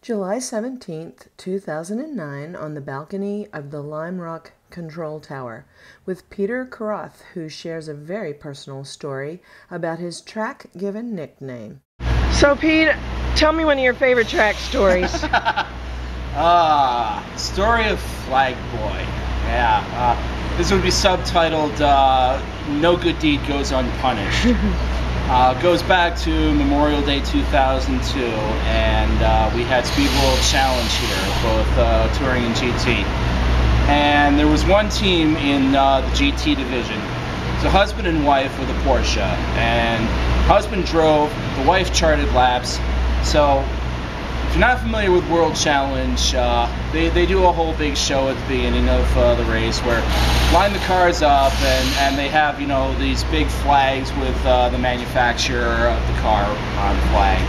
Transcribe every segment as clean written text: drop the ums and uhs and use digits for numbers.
July 17th, 2009, on the balcony of the Lime Rock Control Tower with Peter Kroth, who shares a very personal story about his track-given nickname. So, Pete, tell me one of your favorite track stories. Story of Flag Boy. Yeah, this would be subtitled No Good Deed Goes Unpunished. Goes back to Memorial Day 2002, and we had Speed World Challenge here, both touring and GT. And there was one team in the GT division. It was a husband and wife with a Porsche, and husband drove, the wife charted laps. So if you're not familiar with World Challenge, they do a whole big show at the beginning of the race where line the cars up and they have, you know, these big flags with the manufacturer of the car on the flag.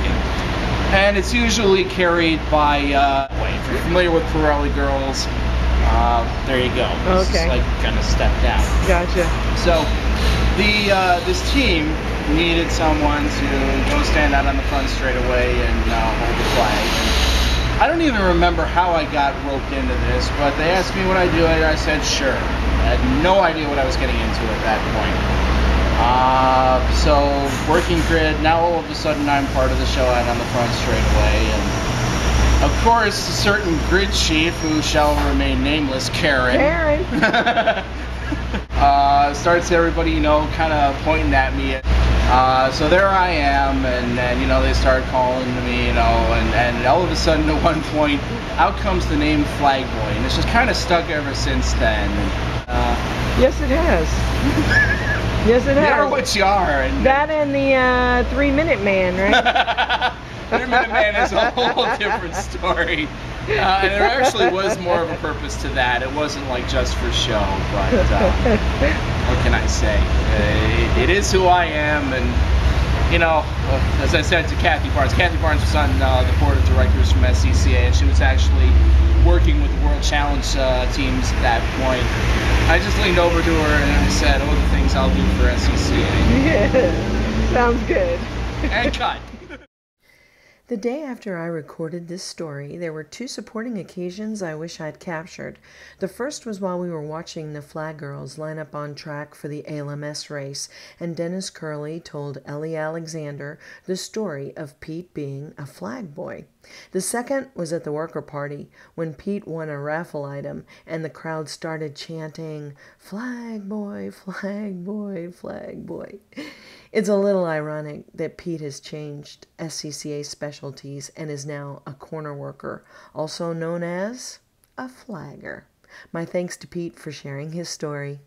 And it's usually carried by, if you're familiar with Pirelli girls, there you go. Okay. It's like kind of step down. Gotcha. So this team needed someone to go stand out on the front straightaway and hold the flag. And I don't even remember how I got roped into this, but they asked me would I do it. I said sure. I had no idea what I was getting into at that point. So working grid, now all of a sudden I'm part of the show out on the front straightaway. And of course, a certain grid chief, who shall remain nameless, Karen. Starts everybody, you know, kind of pointing at me. So there I am, and you know, they start calling to me, you know, and all of a sudden at one point, out comes the name Flag Boy, and it's just kind of stuck ever since then. Yes, it has. Yes, it has. You're what you are. And that and the 3-Minute Man, right? 3-Minute Man is a whole different story. And there actually was more of a purpose to that. It wasn't like just for show, but what can I say? It is who I am, and you know, as I said to Kathy Barnes was on the board of directors from SCCA, and she was actually working with the World Challenge teams at that point. I just leaned over to her and I said, "Oh, the things I'll do for SCCA." Yeah, sounds good. And cut. The day after I recorded this story, there were two supporting occasions I wish I'd captured. The first was while we were watching the Flag Girls line up on track for the ALMS race, and Dennis Curley told Ellie Alexander the story of Pete being a flag boy. The second was at the worker party, when Pete won a raffle item, and the crowd started chanting, "Flag boy, flag boy, flag boy." It's a little ironic that Pete has changed SCCA specialties and is now a corner worker, also known as a flagger. My thanks to Pete for sharing his story.